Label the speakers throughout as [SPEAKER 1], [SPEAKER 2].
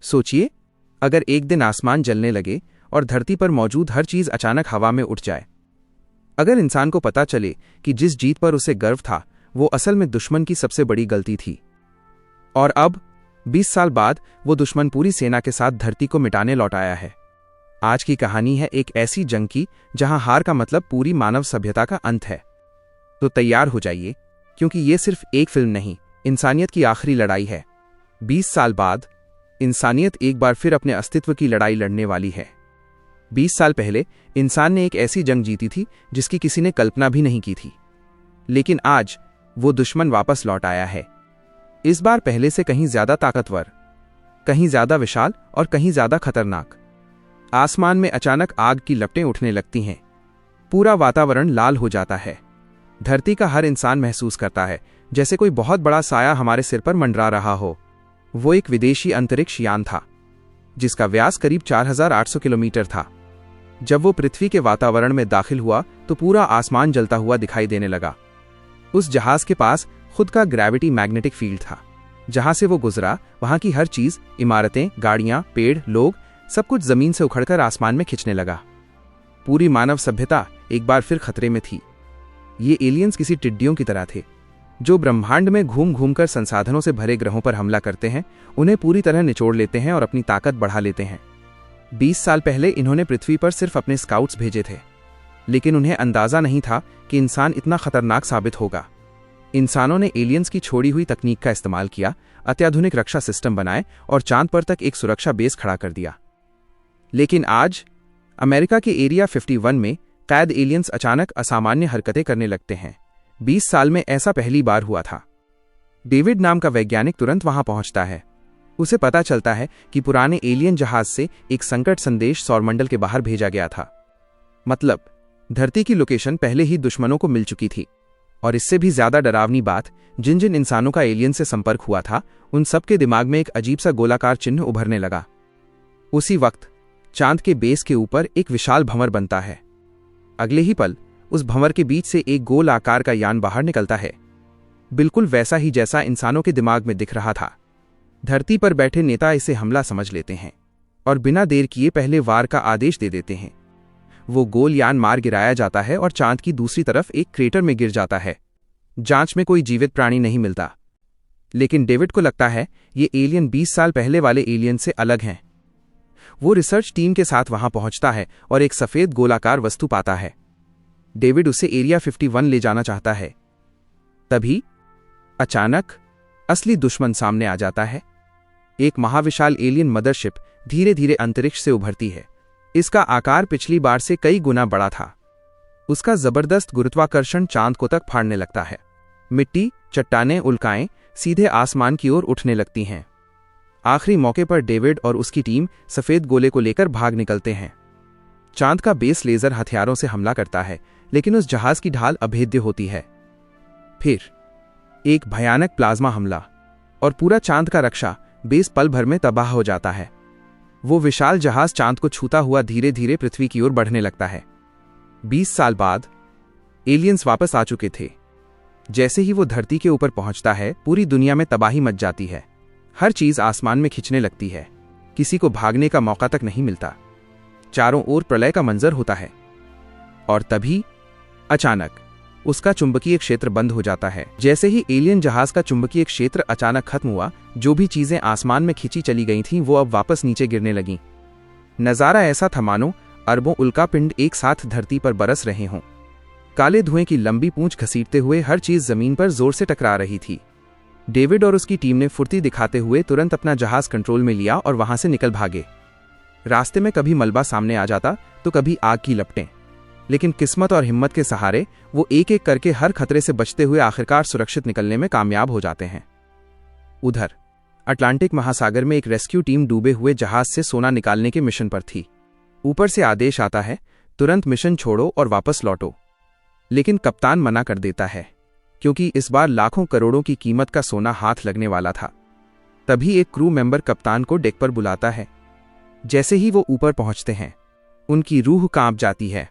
[SPEAKER 1] सोचिए, अगर एक दिन आसमान जलने लगे और धरती पर मौजूद हर चीज अचानक हवा में उठ जाए। अगर इंसान को पता चले कि जिस जीत पर उसे गर्व था वो असल में दुश्मन की सबसे बड़ी गलती थी। और अब 20 साल बाद वो दुश्मन पूरी सेना के साथ धरती को मिटाने लौट आया है। आज की कहानी है एक ऐसी जंग की जहां हार का मतलब पूरी मानव सभ्यता का अंत है। तो तैयार हो जाइए, क्योंकि ये सिर्फ एक फिल्म नहीं, इंसानियत की आखिरी लड़ाई है। 20 साल बाद इंसानियत एक बार फिर अपने अस्तित्व की लड़ाई लड़ने वाली है। 20 साल पहले इंसान ने एक ऐसी जंग जीती थी जिसकी किसी ने कल्पना भी नहीं की थी। लेकिन आज वो दुश्मन वापस लौट आया है। इस बार पहले से कहीं ज्यादा ताकतवर, कहीं ज्यादा विशाल और कहीं ज्यादा खतरनाक। आसमान में अचानक आग की लपटें उठने लगती हैं। पूरा वातावरण लाल हो जाता है। धरती का हर इंसान महसूस करता है जैसे कोई बहुत बड़ा साया हमारे सिर पर मंडरा रहा हो। वो एक विदेशी अंतरिक्ष यान था जिसका व्यास करीब 4800 किलोमीटर था। जब वो पृथ्वी के वातावरण में दाखिल हुआ तो पूरा आसमान जलता हुआ दिखाई देने लगा। उस जहाज के पास खुद का ग्रेविटी मैग्नेटिक फील्ड था। जहां से वो गुजरा वहां की हर चीज, इमारतें, गाड़ियां, पेड़, लोग, सब कुछ जमीन से उखड़कर आसमान में खिंचने लगा। पूरी मानव सभ्यता एक बार फिर खतरे में थी। ये एलियंस किसी टिड्डियों की तरह थे जो ब्रह्मांड में घूम घूम कर संसाधनों से भरे ग्रहों पर हमला करते हैं, उन्हें पूरी तरह निचोड़ लेते हैं और अपनी ताकत बढ़ा लेते हैं। 20 साल पहले इन्होंने पृथ्वी पर सिर्फ अपने स्काउट्स भेजे थे, लेकिन उन्हें अंदाजा नहीं था कि इंसान इतना खतरनाक साबित होगा। इंसानों ने एलियंस की छोड़ी हुई तकनीक का इस्तेमाल किया, अत्याधुनिक रक्षा सिस्टम बनाए और चांद पर तक एक सुरक्षा बेस खड़ा कर दिया। लेकिन आज अमेरिका के एरिया 51 में कैद एलियंस अचानक असामान्य हरकतें करने लगते हैं। 20 साल में ऐसा पहली बार हुआ था। डेविड नाम का वैज्ञानिक तुरंत वहां पहुंचता है। उसे पता चलता है कि पुराने एलियन जहाज से एक संकट संदेश सौरमंडल के बाहर भेजा गया था। मतलब धरती की लोकेशन पहले ही दुश्मनों को मिल चुकी थी। और इससे भी ज्यादा डरावनी बात, जिन जिन इंसानों का एलियन से संपर्क हुआ था उन सबके दिमाग में एक अजीब सा गोलाकार चिन्ह उभरने लगा। उसी वक्त चांद के बेस के ऊपर एक विशाल भंवर बनता है। अगले ही पल उस भंवर के बीच से एक गोल आकार का यान बाहर निकलता है, बिल्कुल वैसा ही जैसा इंसानों के दिमाग में दिख रहा था। धरती पर बैठे नेता इसे हमला समझ लेते हैं और बिना देर किए पहले वार का आदेश दे देते हैं। वो गोल यान मार गिराया जाता है और चांद की दूसरी तरफ एक क्रेटर में गिर जाता है। जांच में कोई जीवित प्राणी नहीं मिलता, लेकिन डेविड को लगता है ये एलियन 20 साल पहले वाले एलियन से अलग हैं। वो रिसर्च टीम के साथ वहां पहुंचता है और एक सफेद गोलाकार वस्तु पाता है। डेविड उसे एरिया 51 ले जाना चाहता है। तभी अचानक असली दुश्मन सामने आ जाता है। एक महाविशाल एलियन मदरशिप धीरे धीरे अंतरिक्ष से उभरती है। इसका आकार पिछली बार से कई गुना बड़ा था। उसका जबरदस्त गुरुत्वाकर्षण चांद को तक फाड़ने लगता है। मिट्टी, चट्टानें, उल्काएं सीधे आसमान की ओर उठने लगती हैं। आखिरी मौके पर डेविड और उसकी टीम सफेद गोले को लेकर भाग निकलते हैं। चांद का बेस लेजर हथियारों से हमला करता है, लेकिन उस जहाज की ढाल अभेद्य होती है। फिर एक भयानक प्लाज्मा हमला और पूरा चांद का रक्षा बेस पल भर में तबाह हो जाता है। वो विशाल जहाज चांद को छूता हुआ धीरे धीरे पृथ्वी की ओर बढ़ने लगता है। 20 साल बाद एलियंस वापस आ चुके थे। जैसे ही वो धरती के ऊपर पहुंचता है, पूरी दुनिया में तबाही मच जाती है। हर चीज आसमान में खिंचने लगती है। किसी को भागने का मौका तक नहीं मिलता। चारों ओर प्रलय का मंजर होता है। और तभी अचानक उसका चुंबकीय क्षेत्र बंद हो जाता है। जैसे ही एलियन जहाज का चुंबकीय क्षेत्र अचानक खत्म हुआ, जो भी चीजें आसमान में खींची चली गई थीं वो अब वापस नीचे गिरने लगीं। नजारा ऐसा था मानो अरबों उल्कापिंड एक साथ धरती पर बरस रहे हों। काले धुएं की लंबी पूंछ घसीटते हुए हर चीज जमीन पर जोर से टकरा रही थी। डेविड और उसकी टीम ने फुर्ती दिखाते हुए तुरंत अपना जहाज कंट्रोल में लिया और वहां से निकल भागे। रास्ते में कभी मलबा सामने आ जाता तो कभी आग की लपटें, लेकिन किस्मत और हिम्मत के सहारे वो एक एक करके हर खतरे से बचते हुए आखिरकार सुरक्षित निकलने में कामयाब हो जाते हैं। उधर अटलांटिक महासागर में एक रेस्क्यू टीम डूबे हुए जहाज से सोना निकालने के मिशन पर थी। ऊपर से आदेश आता है, तुरंत मिशन छोड़ो और वापस लौटो। लेकिन कप्तान मना कर देता है, क्योंकि इस बार लाखों करोड़ों की कीमत का सोना हाथ लगने वाला था। तभी एक क्रू मेंबर कप्तान को डेक पर बुलाता है। जैसे ही वो ऊपर पहुंचते हैं, उनकी रूह कांप जाती है।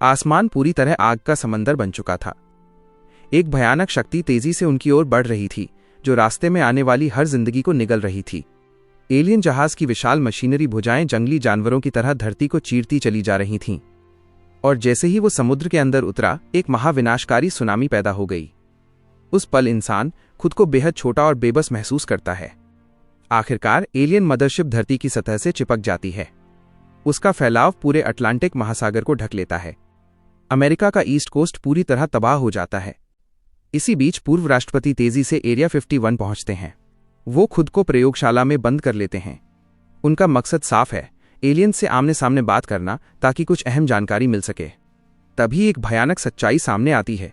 [SPEAKER 1] आसमान पूरी तरह आग का समंदर बन चुका था। एक भयानक शक्ति तेजी से उनकी ओर बढ़ रही थी, जो रास्ते में आने वाली हर जिंदगी को निगल रही थी। एलियन जहाज की विशाल मशीनरी भुजाएं जंगली जानवरों की तरह धरती को चीरती चली जा रही थीं। और जैसे ही वो समुद्र के अंदर उतरा, एक महाविनाशकारी सुनामी पैदा हो गई। उस पल इंसान खुद को बेहद छोटा और बेबस महसूस करता है। आखिरकार एलियन मदरशिप धरती की सतह से चिपक जाती है। उसका फैलाव पूरे अटलांटिक महासागर को ढक लेता है। अमेरिका का ईस्ट कोस्ट पूरी तरह तबाह हो जाता है। इसी बीच पूर्व राष्ट्रपति तेजी से एरिया 51 पहुंचते हैं। वो खुद को प्रयोगशाला में बंद कर लेते हैं। उनका मकसद साफ है, एलियन से आमने सामने बात करना, ताकि कुछ अहम जानकारी मिल सके। तभी एक भयानक सच्चाई सामने आती है।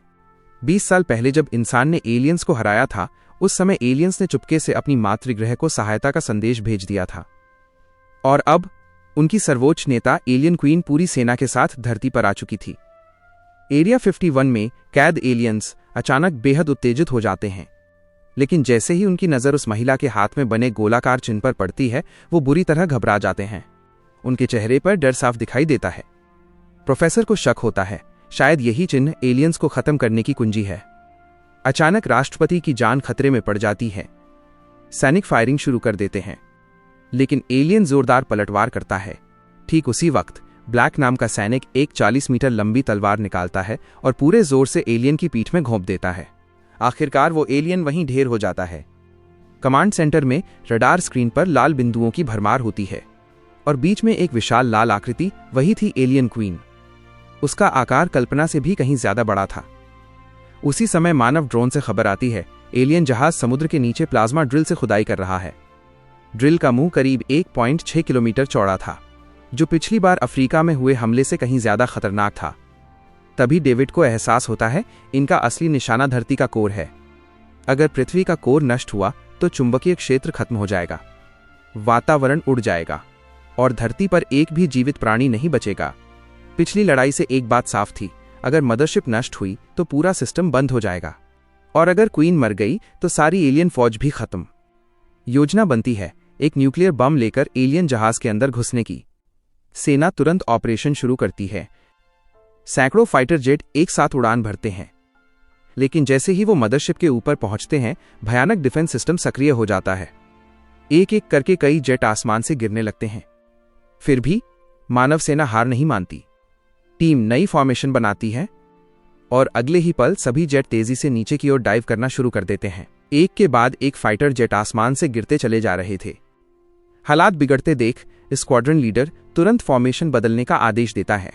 [SPEAKER 1] 20 साल पहले जब इंसान ने एलियंस को हराया था, उस समय एलियंस ने चुपके से अपनी मातृगृह को सहायता का संदेश भेज दिया था। और अब उनकी सर्वोच्च नेता एलियन क्वीन पूरी सेना के साथ धरती पर आ चुकी थी। एरिया 51 में कैद एलियंस अचानक बेहद उत्तेजित हो जाते हैं। लेकिन जैसे ही उनकी नज़र उस महिला के हाथ में बने गोलाकार चिन्ह पर पड़ती है, वो बुरी तरह घबरा जाते हैं। उनके चेहरे पर डर साफ दिखाई देता है। प्रोफेसर को शक होता है, शायद यही चिन्ह एलियंस को खत्म करने की कुंजी है। अचानक राष्ट्रपति की जान खतरे में पड़ जाती है। सैनिक फायरिंग शुरू कर देते हैं, लेकिन एलियन जोरदार पलटवार करता है। ठीक उसी वक्त ब्लैक नाम का सैनिक एक 40 मीटर लंबी तलवार निकालता है और पूरे जोर से एलियन की पीठ में घोंप देता है। आखिरकार वो एलियन वहीं ढेर हो जाता है। कमांड सेंटर में रडार स्क्रीन पर लाल बिंदुओं की भरमार होती है और बीच में एक विशाल लाल आकृति, वही थी एलियन क्वीन। उसका आकार कल्पना से भी कहीं ज्यादा बड़ा था। उसी समय मानव ड्रोन से खबर आती है, एलियन जहाज समुद्र के नीचे प्लाज्मा ड्रिल से खुदाई कर रहा है। ड्रिल का मुंह करीब 1.6 किलोमीटर चौड़ा था, जो पिछली बार अफ्रीका में हुए हमले से कहीं ज्यादा खतरनाक था। तभी डेविड को एहसास होता है, इनका असली निशाना धरती का कोर है। अगर पृथ्वी का कोर नष्ट हुआ तो चुंबकीय क्षेत्र खत्म हो जाएगा, वातावरण उड़ जाएगा और धरती पर एक भी जीवित प्राणी नहीं बचेगा। पिछली लड़ाई से एक बात साफ थी, अगर मदरशिप नष्ट हुई तो पूरा सिस्टम बंद हो जाएगा, और अगर क्वीन मर गई तो सारी एलियन फौज भी खत्म। योजना बनती है एक न्यूक्लियर बम लेकर एलियन जहाज के अंदर घुसने की। सेना तुरंत ऑपरेशन शुरू करती है। सैकड़ों फाइटर जेट एक साथ उड़ान भरते हैं, लेकिन जैसे ही वो मदरशिप के ऊपर पहुंचते हैं, भयानक डिफेंस सिस्टम सक्रिय हो जाता है। एक एक करके कई जेट आसमान से गिरने लगते हैं। फिर भी मानव सेना हार नहीं मानती। टीम नई फॉर्मेशन बनाती है और अगले ही पल सभी जेट तेजी से नीचे की ओर डाइव करना शुरू कर देते हैं। एक के बाद एक फाइटर जेट आसमान से गिरते चले जा रहे थे। हालात बिगड़ते देख स्क्वाड्रन लीडर तुरंत फॉर्मेशन बदलने का आदेश देता है।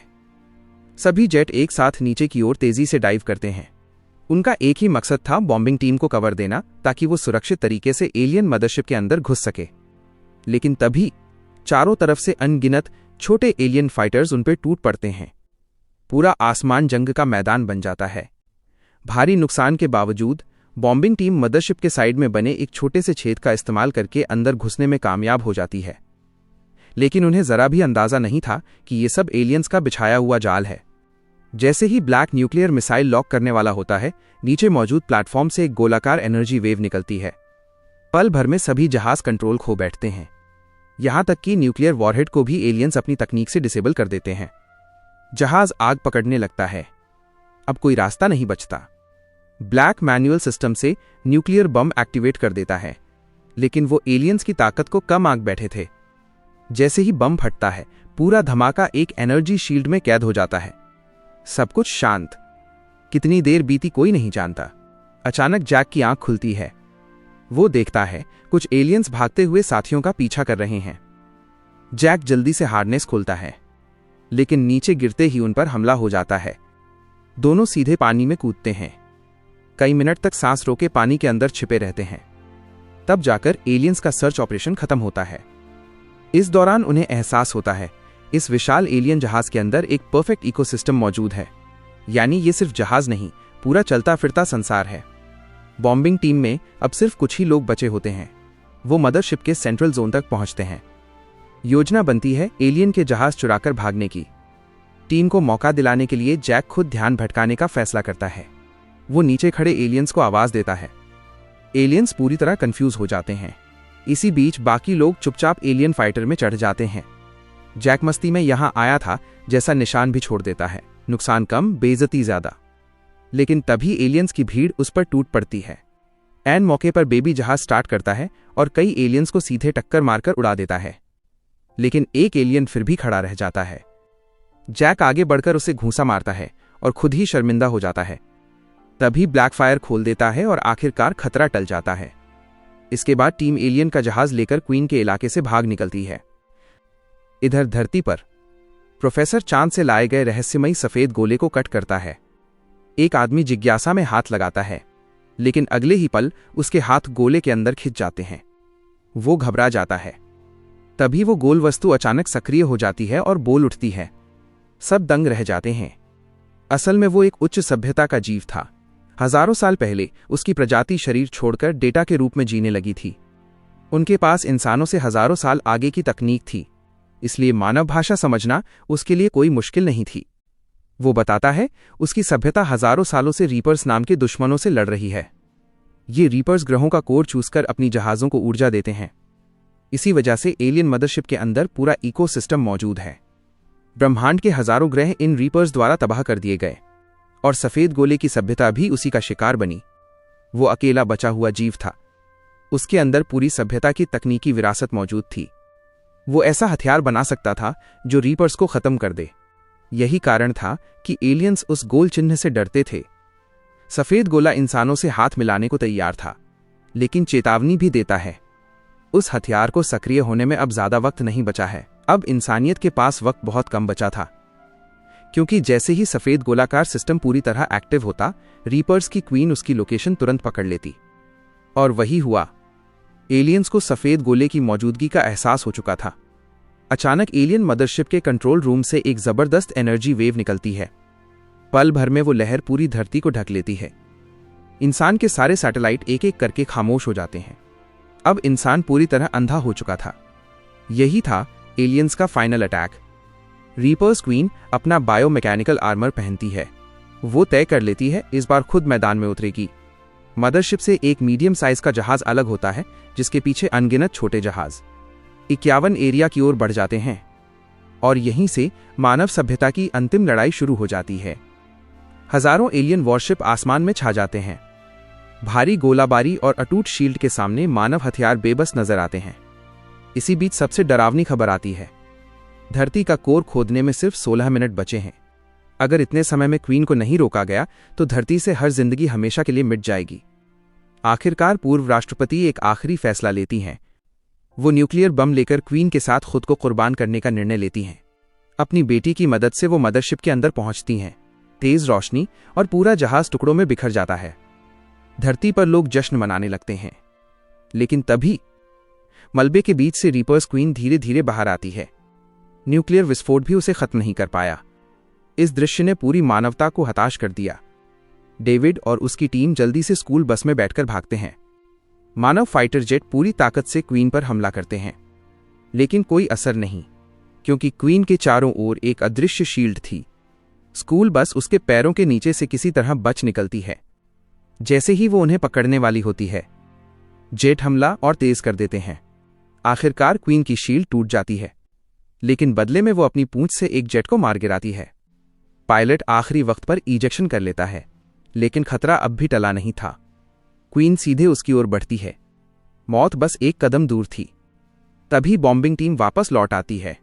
[SPEAKER 1] सभी जेट एक साथ नीचे की ओर तेजी से डाइव करते हैं। उनका एक ही मकसद था, बॉम्बिंग टीम को कवर देना, ताकि वो सुरक्षित तरीके से एलियन मदरशिप के अंदर घुस सके। लेकिन तभी चारों तरफ से अनगिनत छोटे एलियन फाइटर्स उन पर टूट पड़ते हैं। पूरा आसमान जंग का मैदान बन जाता है। भारी नुकसान के बावजूद बॉम्बिंग टीम मदरशिप के साइड में बने एक छोटे से छेद का इस्तेमाल करके अंदर घुसने में कामयाब हो जाती है। लेकिन उन्हें जरा भी अंदाजा नहीं था कि ये सब एलियंस का बिछाया हुआ जाल है। जैसे ही ब्लैक न्यूक्लियर मिसाइल लॉक करने वाला होता है, नीचे मौजूद प्लेटफॉर्म से एक गोलाकार एनर्जी वेव निकलती है। पल भर में सभी जहाज कंट्रोल खो बैठते हैं। यहां तक कि न्यूक्लियर वॉरहेड को भी एलियंस अपनी तकनीक से डिसेबल कर देते हैं। जहाज आग पकड़ने लगता है। अब कोई रास्ता नहीं बचता। ब्लैक मैनुअल सिस्टम से न्यूक्लियर बम एक्टिवेट कर देता है, लेकिन वो एलियंस की ताकत को कम आंक बैठे थे। जैसे ही बम फटता है, पूरा धमाका एक एनर्जी शील्ड में कैद हो जाता है। सब कुछ शांत। कितनी देर बीती कोई नहीं जानता। अचानक जैक की आंख खुलती है। वो देखता है कुछ एलियंस भागते हुए साथियों का पीछा कर रहे हैं। जैक जल्दी से हार्नेस खोलता है, लेकिन नीचे गिरते ही उन पर हमला हो जाता है। दोनों सीधे पानी में कूदते हैं। कई मिनट तक सांस रोके पानी के अंदर छिपे रहते हैं। तब जाकर एलियंस का सर्च ऑपरेशन खत्म होता है। इस दौरान उन्हें एहसास होता है, इस विशाल एलियन जहाज के अंदर एक परफेक्ट इकोसिस्टम मौजूद है। यानी ये सिर्फ जहाज नहीं, पूरा चलता फिरता संसार है। बॉम्बिंग टीम में अब सिर्फ कुछ ही लोग बचे होते हैं। वो मदरशिप के सेंट्रल जोन तक पहुंचते हैं। योजना बनती है एलियन के जहाज चुराकर भागने की। टीम को मौका दिलाने के लिए जैक खुद ध्यान भटकाने का फैसला करता है। वो नीचे खड़े एलियंस को आवाज देता है। एलियंस पूरी तरह कंफ्यूज हो जाते हैं। इसी बीच बाकी लोग चुपचाप एलियन फाइटर में चढ़ जाते हैं। जैक मस्ती में यहां आया था जैसा निशान भी छोड़ देता है। नुकसान कम, बेइज्जती ज्यादा। लेकिन तभी एलियंस की भीड़ उस पर टूट पड़ती है। ऐन मौके पर बेबी जहाज स्टार्ट करता है और कई एलियंस को सीधे टक्कर मारकर उड़ा देता है, लेकिन एक एलियन फिर भी खड़ा रह जाता है। जैक आगे बढ़कर उसे घूंसा मारता है और खुद ही शर्मिंदा हो जाता है। तभी ब्लैकफायर खोल देता है और आखिरकार खतरा टल जाता है। इसके बाद टीम एलियन का जहाज लेकर क्वीन के इलाके से भाग निकलती है। इधर धरती पर प्रोफेसर चांद से लाए गए रहस्यमयी सफेद गोले को कट करता है। एक आदमी जिज्ञासा में हाथ लगाता है, लेकिन अगले ही पल उसके हाथ गोले के अंदर खिंच जाते हैं। वो घबरा जाता है। तभी वो गोल वस्तु अचानक सक्रिय हो जाती है और बोल उठती है। सब दंग रह जाते हैं। असल में वो एक उच्च सभ्यता का जीव था। हजारों साल पहले उसकी प्रजाति शरीर छोड़कर डेटा के रूप में जीने लगी थी। उनके पास इंसानों से हजारों साल आगे की तकनीक थी, इसलिए मानव भाषा समझना उसके लिए कोई मुश्किल नहीं थी। वो बताता है उसकी सभ्यता हजारों सालों से रीपर्स नाम के दुश्मनों से लड़ रही है। ये रीपर्स ग्रहों का कोर चूसकर अपनी जहाजों को ऊर्जा देते हैं। इसी वजह से एलियन मदरशिप के अंदर पूरा इकोसिस्टम मौजूद है। ब्रह्मांड के हजारों ग्रह इन रीपर्स द्वारा तबाह कर दिए गए और सफेद गोले की सभ्यता भी उसी का शिकार बनी। वो अकेला बचा हुआ जीव था। उसके अंदर पूरी सभ्यता की तकनीकी विरासत मौजूद थी। वो ऐसा हथियार बना सकता था जो रीपर्स को खत्म कर दे। यही कारण था कि एलियंस उस गोल चिन्ह से डरते थे। सफेद गोला इंसानों से हाथ मिलाने को तैयार था, लेकिन चेतावनी भी देता है। उस हथियार को सक्रिय होने में अब ज्यादा वक्त नहीं बचा है। अब इंसानियत के पास वक्त बहुत कम बचा था, क्योंकि जैसे ही सफेद गोलाकार सिस्टम पूरी तरह एक्टिव होता, रीपर्स की क्वीन उसकी लोकेशन तुरंत पकड़ लेती। और वही हुआ। एलियंस को सफेद गोले की मौजूदगी का एहसास हो चुका था। अचानक एलियन मदरशिप के कंट्रोल रूम से एक जबरदस्त एनर्जी वेव निकलती है। पल भर में वो लहर पूरी धरती को ढक लेती है। इंसान के सारे सैटेलाइट एक एक करके खामोश हो जाते हैं। अब इंसान पूरी तरह अंधा हो चुका था। यही था एलियंस का फाइनल अटैक। रीपर्स क्वीन अपना बायोमैकेनिकल आर्मर पहनती है। वो तय कर लेती है इस बार खुद मैदान में उतरेगी। मदरशिप से एक मीडियम साइज का जहाज अलग होता है, जिसके पीछे अनगिनत छोटे जहाज 51 एरिया की ओर बढ़ जाते हैं। और यहीं से मानव सभ्यता की अंतिम लड़ाई शुरू हो जाती है। हजारों एलियन वॉरशिप आसमान में छा जाते हैं। भारी गोलाबारी और अटूट शील्ड के सामने मानव हथियार बेबस नजर आते हैं। इसी बीच सबसे डरावनी खबर आती है। धरती का कोर खोदने में सिर्फ 16 मिनट बचे हैं। अगर इतने समय में क्वीन को नहीं रोका गया तो धरती से हर जिंदगी हमेशा के लिए मिट जाएगी। आखिरकार पूर्व राष्ट्रपति एक आखिरी फैसला लेती हैं। वो न्यूक्लियर बम लेकर क्वीन के साथ खुद को कुर्बान करने का निर्णय लेती हैं। अपनी बेटी की मदद से वो मदरशिप के अंदर पहुंचती हैं। तेज रोशनी और पूरा जहाज टुकड़ों में बिखर जाता है। धरती पर लोग जश्न मनाने लगते हैं। लेकिन तभी मलबे के बीच से रीपर्स क्वीन धीरे धीरे बाहर आती है। न्यूक्लियर विस्फोट भी उसे खत्म नहीं कर पाया। इस दृश्य ने पूरी मानवता को हताश कर दिया। डेविड और उसकी टीम जल्दी से स्कूल बस में बैठकर भागते हैं। मानव फाइटर जेट पूरी ताकत से क्वीन पर हमला करते हैं, लेकिन कोई असर नहीं, क्योंकि क्वीन के चारों ओर एक अदृश्य शील्ड थी। स्कूल बस उसके पैरों के नीचे से किसी तरह बच निकलती है। जैसे ही वो उन्हें पकड़ने वाली होती है, जेट हमला और तेज कर देते हैं। आखिरकार क्वीन की शील्ड टूट जाती है, लेकिन बदले में वो अपनी पूंछ से एक जेट को मार गिराती है। पायलट आखिरी वक्त पर इजेक्शन कर लेता है, लेकिन खतरा अब भी टला नहीं था। क्वीन सीधे उसकी ओर बढ़ती है। मौत बस एक कदम दूर थी। तभी बॉम्बिंग टीम वापस लौट आती है।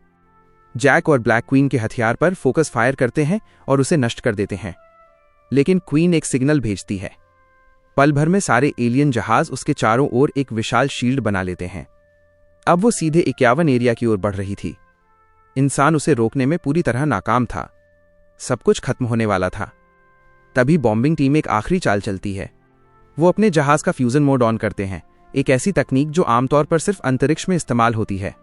[SPEAKER 1] जैक और ब्लैक क्वीन के हथियार पर फोकस फायर करते हैं और उसे नष्ट कर देते हैं, लेकिन क्वीन एक सिग्नल भेजती है। पल भर में सारे एलियन जहाज उसके चारों ओर एक विशाल शील्ड बना लेते हैं। अब वो सीधे 51 एरिया की ओर बढ़ रही थी। इंसान उसे रोकने में पूरी तरह नाकाम था। सब कुछ खत्म होने वाला था। तभी बॉम्बिंग टीम एक आखिरी चाल चलती है। वो अपने जहाज का फ्यूजन मोड ऑन करते हैं, एक ऐसी तकनीक जो आमतौर पर सिर्फ अंतरिक्ष में इस्तेमाल होती है।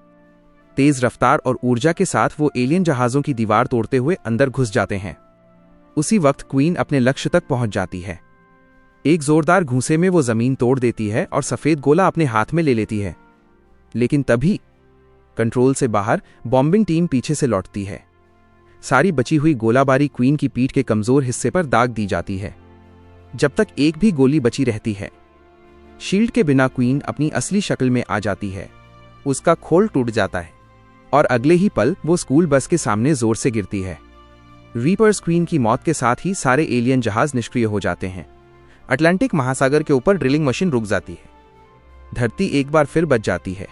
[SPEAKER 1] तेज रफ्तार और ऊर्जा के साथ वो एलियन जहाजों की दीवार तोड़ते हुए अंदर घुस जाते हैं। उसी वक्त क्वीन अपने लक्ष्य तक पहुंच जाती है। एक जोरदार घूंसे में वो जमीन तोड़ देती है और सफेद गोला अपने हाथ में ले लेती है। लेकिन तभी कंट्रोल से बाहर बॉम्बिंग टीम पीछे से लौटती है। सारी बची हुई गोलाबारी क्वीन की पीठ के कमजोर हिस्से पर दाग दी जाती है। जब तक एक भी गोली बची रहती है, शील्ड के बिना क्वीन अपनी असली शक्ल में आ जाती है। उसका खोल टूट जाता है और अगले ही पल वो स्कूल बस के सामने जोर से गिरती है। रीपर्स क्वीन की मौत के साथ ही सारे एलियन जहाज निष्क्रिय हो जाते हैं। अटलांटिक महासागर के ऊपर ड्रिलिंग मशीन रुक जाती है। धरती एक बार फिर बच जाती है।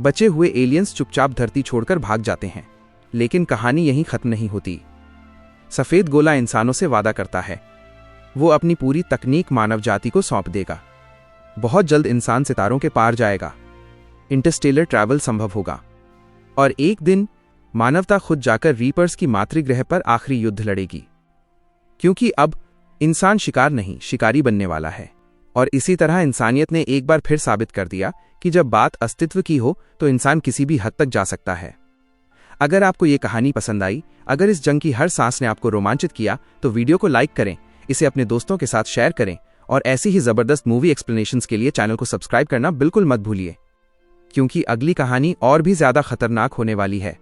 [SPEAKER 1] बचे हुए एलियंस चुपचाप धरती छोड़कर भाग जाते हैं। लेकिन कहानी यहीं खत्म नहीं होती। सफेद गोला इंसानों से वादा करता है, वो अपनी पूरी तकनीक मानव जाति को सौंप देगा। बहुत जल्द इंसान सितारों के पार जाएगा, इंटरस्टेलर ट्रैवल संभव होगा, और एक दिन मानवता खुद जाकर रीपर्स की मातृग्रह पर आखिरी युद्ध लड़ेगी। क्योंकि अब इंसान शिकार नहीं, शिकारी बनने वाला है। और इसी तरह इंसानियत ने एक बार फिर साबित कर दिया कि जब बात अस्तित्व की हो तो इंसान किसी भी हद तक जा सकता है। अगर आपको ये कहानी पसंद आई, अगर इस जंग की हर सांस ने आपको रोमांचित किया, तो वीडियो को लाइक करें, इसे अपने दोस्तों के साथ शेयर करें, और ऐसी ही जबरदस्त मूवी एक्सप्लेनेशंस के लिए चैनल को सब्सक्राइब करना बिल्कुल मत भूलिए, क्योंकि अगली कहानी और भी ज्यादा खतरनाक होने वाली है।